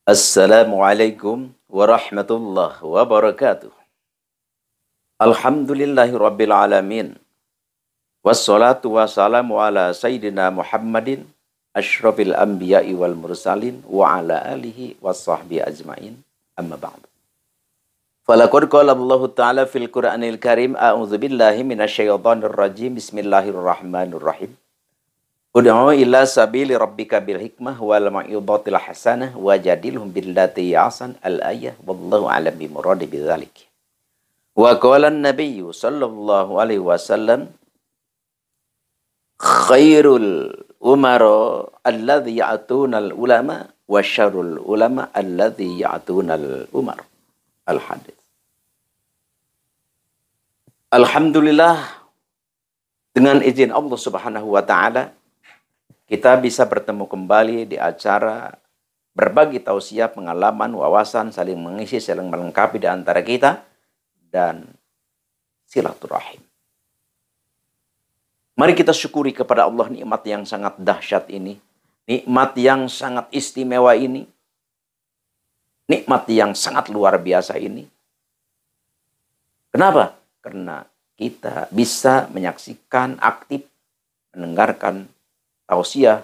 Assalamualaikum warahmatullahi wabarakatuh. Alhamdulillahi rabbil alamin. Wassalatu wassalamu ala sayyidina Muhammadin asyrafil anbiya'i wal mursalin wa ala alihi wassahbihi ajmain. Amma ba'du. Falaqad qala Allah Ta'ala fil Qur'anil Karim a'udzu billahi minasyaitonir rajim. Bismillahirrahmanirrahim. Ud'u ila sabili rabbika bil hikmah wal mau'izatil hasanah wajadilhum billati ahsan al-ayah wallahu a'lam bi muradi bidzalik. Wa qala an-nabiy sallallahu alaihi wasallam khairul umara alladhi ya'tuna al-ulama wa syarrul ulama alladhi ya'tuna al-umar. Al-hadits. Alhamdulillah, dengan izin Allah Subhanahu wa taala kita bisa bertemu kembali di acara berbagi tausiah, pengalaman, wawasan, saling mengisi, saling melengkapi di antara kita, dan silaturahim. Mari kita syukuri kepada Allah nikmat yang sangat dahsyat ini, nikmat yang sangat istimewa ini, nikmat yang sangat luar biasa ini. Kenapa? Karena kita bisa menyaksikan, aktif, mendengarkan tausiah,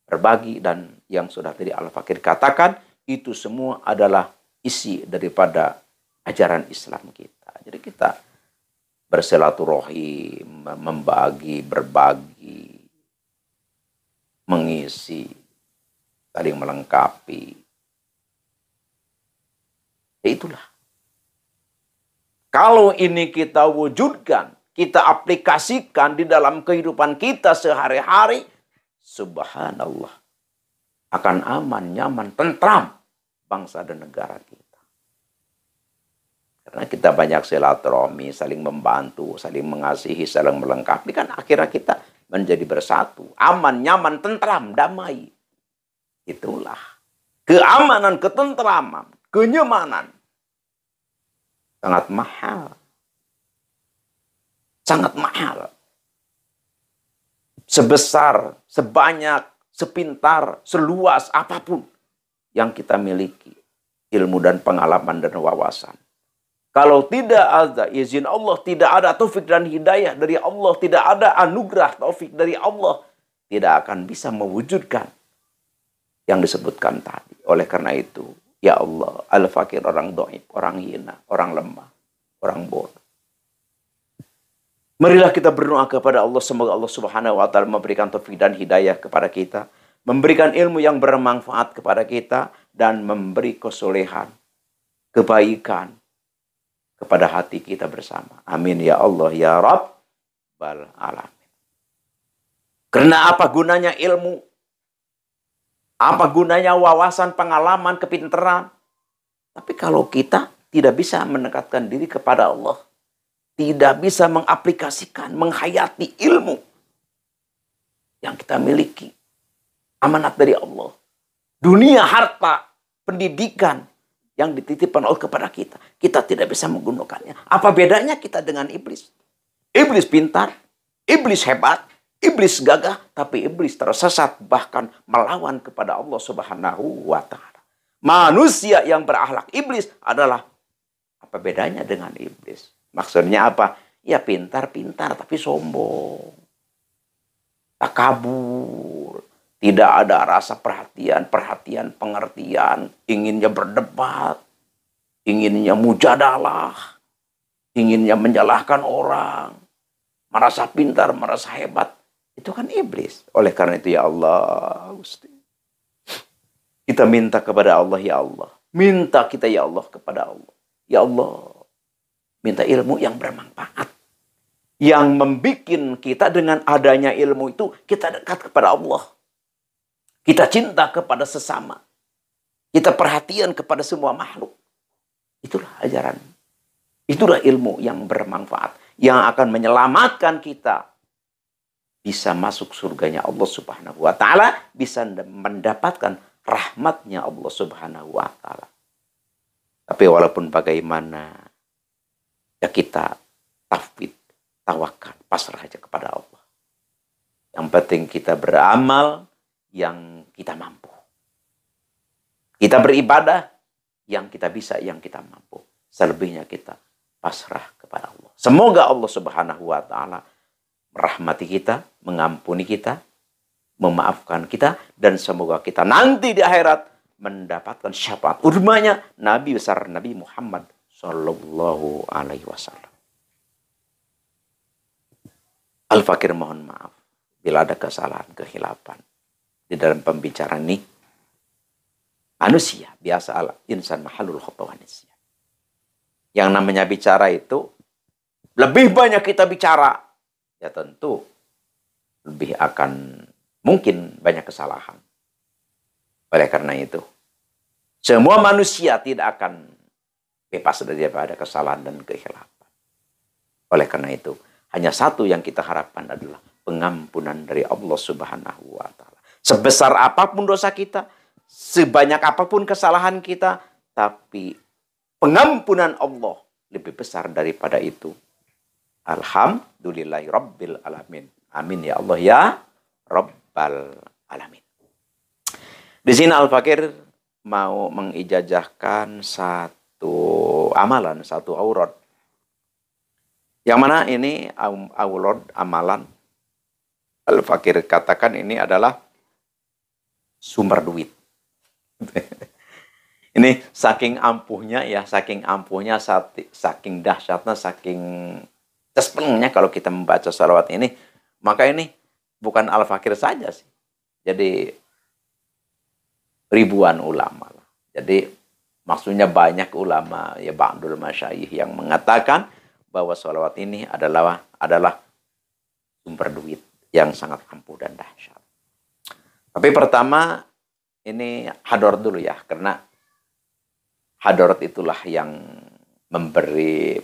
berbagi, dan yang sudah tadi Al-Fakir katakan, itu semua adalah isi daripada ajaran Islam kita. Jadi kita bersilaturahim, membagi, berbagi, mengisi, saling melengkapi. Ya itulah. Kalau ini kita wujudkan, kita aplikasikan di dalam kehidupan kita sehari-hari, subhanallah, akan aman, nyaman, tentram bangsa dan negara kita. Karena kita banyak silaturahmi, saling membantu, saling mengasihi, saling melengkapi, kan akhirnya kita menjadi bersatu. Aman, nyaman, tentram, damai. Itulah keamanan, ketentraman, kenyamanan. Sangat mahal. Sangat mahal. Sebesar, sebanyak, sepintar, seluas apapun yang kita miliki. Ilmu dan pengalaman dan wawasan. Kalau tidak ada izin Allah, tidak ada taufik dan hidayah dari Allah, tidak ada anugerah taufik dari Allah, tidak akan bisa mewujudkan yang disebutkan tadi. Oleh karena itu, ya Allah, al-fakir, orang dhaif, orang hina, orang lemah, orang bodoh. Marilah kita berdoa kepada Allah, semoga Allah Subhanahu wa taala memberikan taufik dan hidayah kepada kita, memberikan ilmu yang bermanfaat kepada kita, dan memberi kesolehan, kebaikan kepada hati kita bersama. Amin ya Allah ya Rabbal alamin. Karena apa gunanya ilmu? Apa gunanya wawasan, pengalaman, kepintaran? Tapi kalau kita tidak bisa mendekatkan diri kepada Allah, tidak bisa mengaplikasikan, menghayati ilmu yang kita miliki, amanat dari Allah, dunia, harta, pendidikan yang dititipkan Allah kepada kita, kita tidak bisa menggunakannya. Apa bedanya kita dengan iblis? Iblis pintar, iblis hebat, iblis gagah, tapi iblis tersesat, bahkan melawan kepada Allah Subhanahu wa taala. Manusia yang berakhlak iblis adalah, apa bedanya dengan iblis? Maksudnya apa? Ya pintar-pintar tapi sombong. Takabur. Tidak ada rasa perhatian, pengertian. Inginnya berdebat. Inginnya mujadalah. Inginnya menyalahkan orang. Merasa pintar, merasa hebat. Itu kan iblis. Oleh karena itu ya Allah, kita minta kepada Allah ya Allah. Minta kita ya Allah kepada Allah. Ya Allah. Minta ilmu yang bermanfaat. Yang membuat kita dengan adanya ilmu itu, kita dekat kepada Allah. Kita cinta kepada sesama. Kita perhatian kepada semua makhluk. Itulah ajaran. Itulah ilmu yang bermanfaat. Yang akan menyelamatkan kita. Bisa masuk surganya Allah Subhanahu wa taala. Bisa mendapatkan rahmatnya Allah Subhanahu wa taala. Tapi walaupun bagaimana, ya kita tafwid, tawakal, pasrah aja kepada Allah. Yang penting kita beramal yang kita mampu. Kita beribadah yang kita bisa, yang kita mampu. Selebihnya kita pasrah kepada Allah. Semoga Allah Subhanahu wa taala merahmati kita, mengampuni kita, memaafkan kita, dan semoga kita nanti di akhirat mendapatkan syafaat urmanya Nabi besar Nabi Muhammad sallallahu alaihi wasallam. Al-Fakir mohon maaf bila ada kesalahan, kehilafan di dalam pembicaraan ini. Manusia biasa, insan mahalul khata wa nisyan. Yang namanya bicara itu, lebih banyak kita bicara, ya tentu lebih akan mungkin banyak kesalahan. Oleh karena itu, semua manusia tidak akan bebas daripada kesalahan dan kekhilafan. Oleh karena itu, hanya satu yang kita harapkan adalah pengampunan dari Allah Subhanahu wa taala. Sebesar apapun dosa kita, sebanyak apapun kesalahan kita, tapi pengampunan Allah lebih besar daripada itu. Alhamdulillahi Rabbil Alamin. Amin ya Allah ya Rabbal Alamin. Di sini Al-Fakir mau mengijazahkan satu amalan, satu aurat. Yang mana ini aurat, amalan. Al-Fakir katakan ini adalah sumber duit. Ini saking ampuhnya ya, saking ampuhnya, saking dahsyatnya, saking cesplengnya kalau kita membaca salawat ini. Maka ini bukan Al-Fakir saja sih. Jadi ribuan ulama. Jadi maksudnya banyak ulama ya, ba'dul masyayikh yang mengatakan bahwa salawat ini adalah sumber duit yang sangat ampuh dan dahsyat. Tapi pertama ini hadarat dulu ya, karena hadarat itulah yang memberi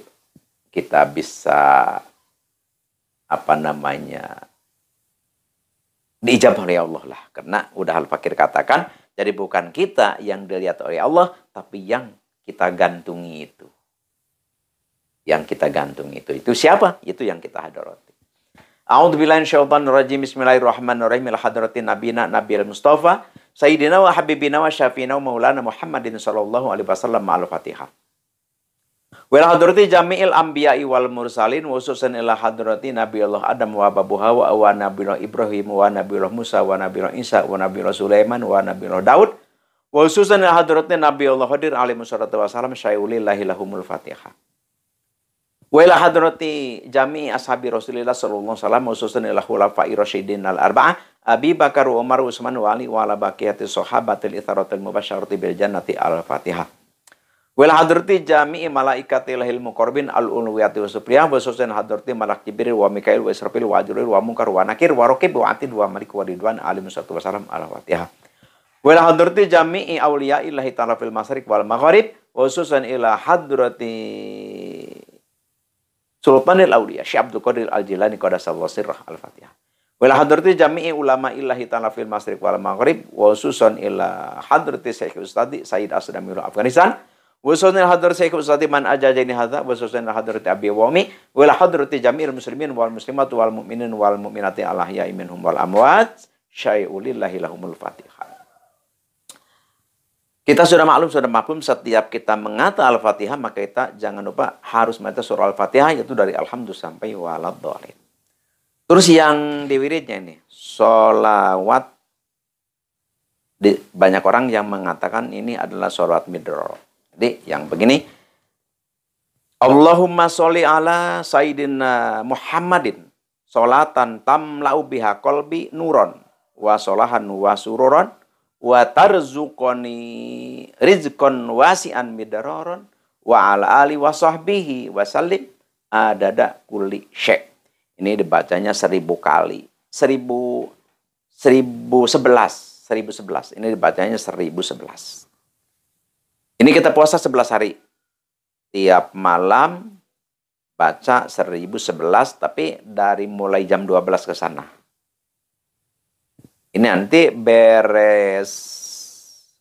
kita bisa diijabah oleh Allah lah. Karena udah Al-Fakir katakan, jadi bukan kita yang dilihat oleh Allah, tapi yang kita gantungi itu. Yang kita gantungi itu siapa? Itu yang kita hadarati. A'udzubillahi minasyaitonirrajim. Bismillahirrahmanirrahim. Ila hadratin nabiyina Nabil Mustafa Sayyidina wa habibina wa syafiina wa maulana Muhammadin sallallahu alaihi wasallam ma'al Fatihah. Wa ila hadrati jami'il anbiya'i wal mursalin wa khususan ila hadrati Nabiyullah Adam wa babuha wa Nabiyullah Ibrahim wa Nabiyullah Musa wa Nabiyullah Isa wa Nabiyullah Sulaiman wa Nabiyullah Daud wa khususan ila hadrati Nabiyullah Khadir alaihi wassalam syai'ulillahi lahumul Fatihah. Wa ila hadrati jami'i ashabi Rasulillah sallallahu alaihi wasallam khususan ila khulafa'i rasyidin al-arba'ah Abi Bakar, Umar, Utsman, wa Ali wa ala baqiyati sahabatil itsaratil mubasysyarati bil jannati al-Fatihah. Wa ila hadrati jami'i malaikatil lahil muqarrabin al-ulwiyati wa supriyah wa khususan hadrati malak Jibril wa Mikail wa Israfil wa Jibril wa Munkar wa Nakir wa Raqib wa Atid wa Malik wa Ridwan alaihi wasallam al-Fatihah. Wa ila hadrati jami'i auliya'illahi ta'ala fil masyriq wal maghrib wa khususan ila hadrati Sultanil Auliya Syekh Abdul Qadir Al-Jilani qaddasallahu sirrah al-Fatihah. Wa ila hadrati jami'i ulama illahi ta'ala fil masyriq wal maghrib wa khususan ila hadrati Syekh Ustadi Sayyid Asdamil Afghanistan wa khususan ila hadrati Syekh Ustadi man ajajani hadza wa khususan ila hadrati Abi Wami wa ila hadrati jami'il muslimin wal muslimat wal mu'minin wal mu'minati al-ahya'i minhum wal amwat syai'ulillahi lahumul Fatihah. Kita sudah maklum setiap kita mengata Al-Fatihah maka kita jangan lupa harus membaca surah Al-Fatihah yaitu dari Alhamdulillah sampai waladhdallin. Terus yang di wiridnya ini sholawat, banyak orang yang mengatakan ini adalah sholawat midror. Jadi yang begini, Allahumma sholli ala Sayyidina Muhammadin sholatan tamla'u biha qalbi nuron wa sholahan wa sururon wa tarzuqani rizqan wasi'an midroron wa ala ali wa sahbihi wa sallim adada kulli syai'. Ini dibacanya 1000 kali. 1011. Ini dibacanya 1011. Ini kita puasa 11 hari. Tiap malam baca 1011 tapi dari mulai jam 12 ke sana. Ini nanti beres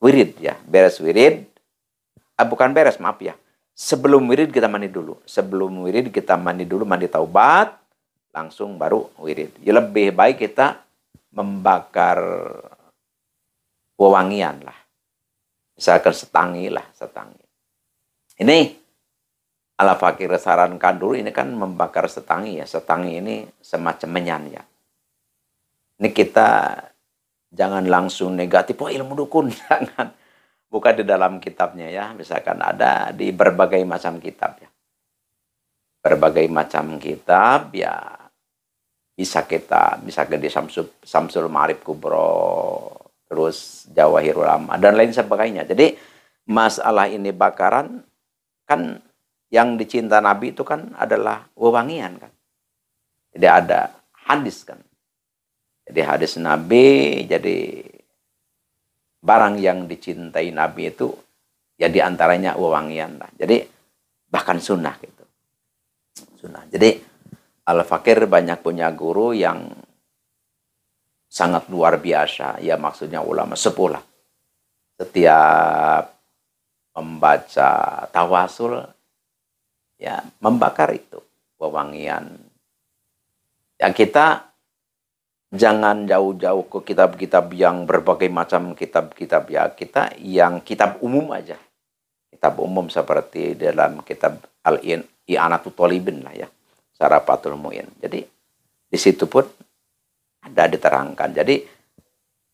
wirid ya, beres wirid. Bukan beres, maaf ya. Sebelum wirid kita mandi dulu. Sebelum wirid kita mandi dulu, mandi taubat, langsung baru wirid. Ya lebih baik kita membakar wewangian lah. Misalkan setangi lah, setangi. Ini Al-Fakir sarankan dulu, ini kan membakar setangi ya. Setangi ini semacam menyan ya. Ini kita jangan langsung negatif, oh ilmu dukun, jangan. Bukan di dalam kitabnya ya, misalkan ada di berbagai macam kitab ya. Berbagai macam kitab ya, bisa kita, misalkan di Samsul Ma'arif Kubro, terus Jawahirul Ulama, dan lain sebagainya. Jadi masalah ini bakaran, kan yang dicinta Nabi itu kan adalah wewangian kan. Jadi ada hadis kan. Jadi hadis Nabi, jadi barang yang dicintai Nabi itu ya diantaranya wewangian lah. Jadi bahkan sunnah gitu. Sunnah. Jadi Al-Fakir banyak punya guru yang sangat luar biasa. Ya maksudnya ulama sepuh lah. Setiap membaca tawasul, ya membakar itu wewangian. Ya kita jangan jauh-jauh ke kitab-kitab yang berbagai macam kitab-kitab ya. Kita yang kitab umum aja. Kitab umum seperti dalam kitab Al-I'anatul Thalibin lah ya. Syarafatul Mu'in. Jadi di situ pun ada diterangkan. Jadi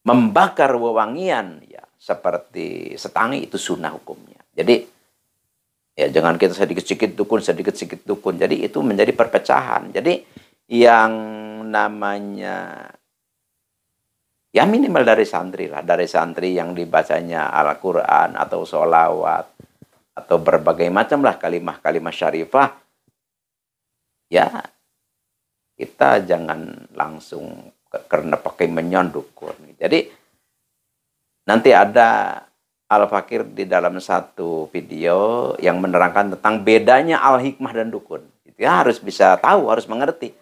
membakar wewangian ya seperti setangi itu sunnah hukumnya. Jadi ya jangan kita sedikit-sedikit dukun, sedikit-sedikit dukun. Jadi itu menjadi perpecahan. Jadi yang namanya ya minimal dari santri lah. Dari santri yang dibacanya Al-Quran atau sholawat atau berbagai macam lah kalimah-kalimah syarifah. Ya kita jangan langsung karena pakai menyon dukun. Jadi nanti ada Al-Fakir di dalam satu video yang menerangkan tentang bedanya al-hikmah dan dukun. Itu ya harus bisa tahu, harus mengerti.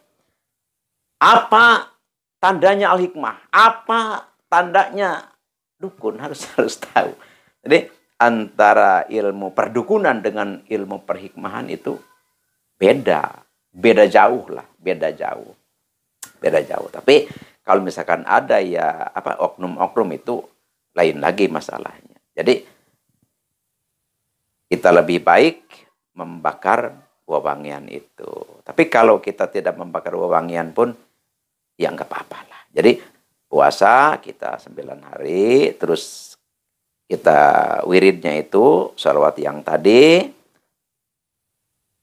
Apa tandanya al-hikmah? Apa tandanya dukun? Harus tahu. Jadi antara ilmu perdukunan dengan ilmu perhikmahan itu beda. Beda jauh lah, beda jauh. Beda jauh. Tapi kalau misalkan ada ya apa oknum-oknum itu lain lagi masalahnya. Jadi kita lebih baik membakar wewangian itu. Tapi kalau kita tidak membakar wewangian pun ya nggak apa-apa lah. Jadi puasa kita 9 hari, terus kita wiridnya itu sholawat yang tadi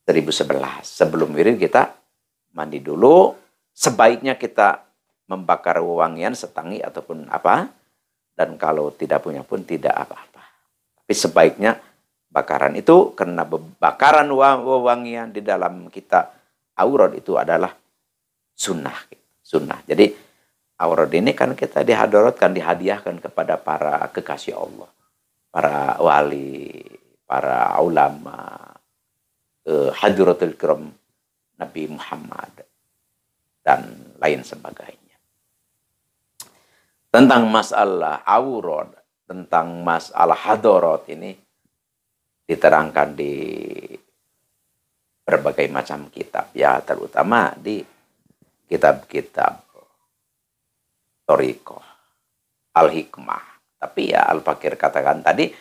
1011. Sebelum wirid kita mandi dulu. Sebaiknya kita membakar wewangian setangi ataupun apa. Dan kalau tidak punya pun tidak apa-apa. Tapi sebaiknya bakaran itu, karena bakaran wewangian di dalam kita aurad itu adalah sunnah. Sunnah. Jadi aurad ini kan kita dihadaratkan, dihadiahkan kepada para kekasih Allah. Para wali, para ulama, Hadratul Kiram Nabi Muhammad dan lain sebagainya. Tentang masalah aurad, tentang masalah hadarat ini diterangkan di berbagai macam kitab ya, terutama di kitab-kitab Thariqah, Al-Hikmah. Tapi ya Al-Fakir katakan tadi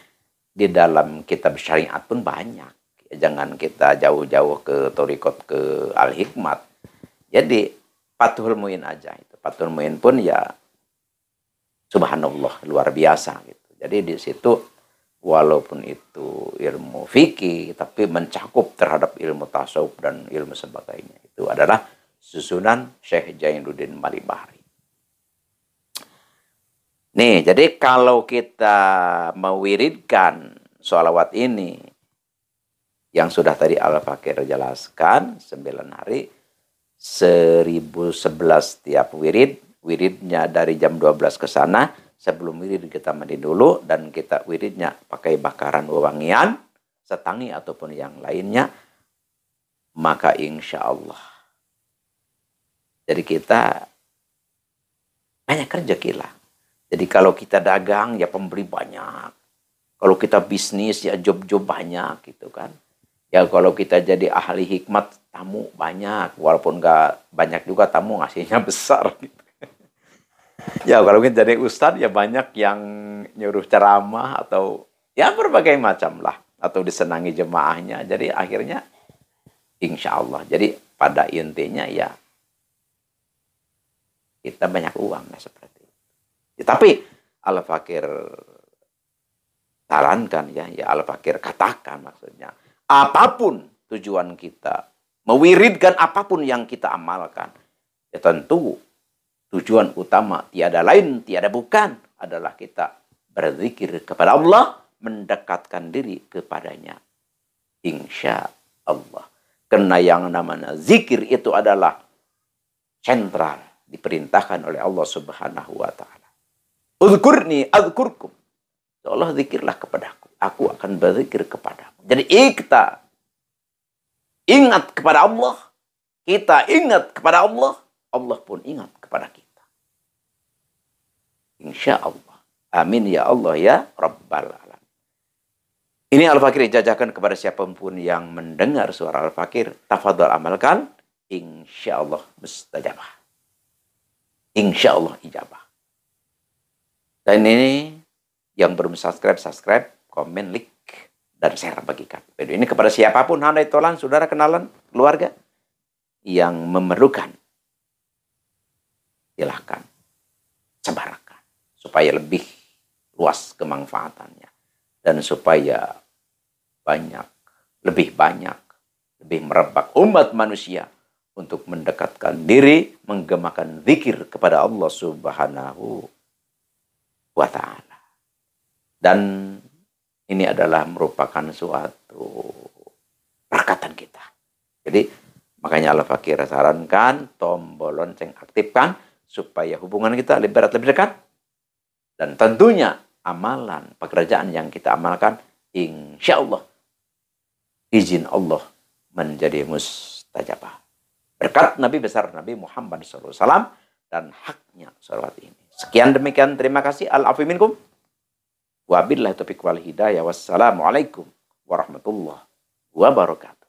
di dalam kitab syariat pun banyak. Jangan kita jauh-jauh ke Thariqat, ke Al-Hikmat. Jadi Fathul Mu'in aja itu. Fathul Mu'in pun ya subhanallah luar biasa gitu. Jadi di situ walaupun itu ilmu fikih tapi mencakup terhadap ilmu tasawuf dan ilmu sebagainya. Itu adalah susunan Syekh Jainuddin Malibahri. Nih, jadi kalau kita mewiridkan sholawat ini yang sudah tadi Al-Fakir jelaskan 9 hari 1011 tiap wirid. Wiridnya dari jam 12 ke sana. Sebelum wirid kita mandi dulu dan kita wiridnya pakai bakaran wewangian, setangi ataupun yang lainnya. Maka insya Allah. Jadi kita banyak rezeki lah. Jadi kalau kita dagang ya pembeli banyak. Kalau kita bisnis ya job-job banyak gitu kan. Ya kalau kita jadi ahli hikmat, tamu banyak. Walaupun nggak banyak juga tamu ngasihnya besar. Gitu. Ya kalau kita jadi ustadz ya banyak yang nyuruh ceramah atau Ya berbagai macam lah. Atau disenangi jemaahnya. Jadi akhirnya insya Allah. Jadi pada intinya ya kita banyak uang ya, seperti itu. Ya, tapi Al-Fakir sarankan ya Al-Fakir katakan maksudnya. Apapun tujuan kita. Mewiridkan apapun yang kita amalkan. Ya tentu tujuan utama tiada lain, tiada bukan adalah kita berzikir kepada Allah, mendekatkan diri kepadanya. Insya Allah. Karena yang namanya zikir itu adalah sentral, diperintahkan oleh Allah Subhanahu wa taala. Uzkurni azkurkum. Allah zikirlah kepadaku, aku akan berzikir kepadamu. Jadi kita ingat kepada Allah, kita ingat kepada Allah, Allah pun ingat kepada kita. Insya Allah. Amin ya Allah ya Rabbal Alamin. Ini Al-Fakir dijajakan kepada siapapun yang mendengar suara Al-Fakir. Tafadhol amalkan. Insya Allah mustajabah. Insya Allah ijabah. Dan ini yang belum subscribe, komen, like, dan share bagikan. Video ini kepada siapapun, handai tolan, saudara, kenalan, keluarga yang memerlukan. Silahkan sebarkan supaya lebih luas kemanfaatannya. Dan supaya lebih banyak, lebih merebak umat manusia untuk mendekatkan diri, menggemakan zikir kepada Allah Subhanahu wa ta'ala. Dan ini adalah merupakan suatu rakatan kita. Jadi makanya Al-Fakir sarankan tombol lonceng aktifkan supaya hubungan kita lebih erat, lebih dekat. Dan tentunya amalan, pekerjaan yang kita amalkan, insya Allah, izin Allah menjadi mustajabah. Berkat Nabi besar Nabi Muhammad SAW dan haknya salawat ini. Sekian demikian, terima kasih. Al-afu minkum. Wabillahi taufiq wal hidayah. Wassalamualaikum warahmatullahi wabarakatuh.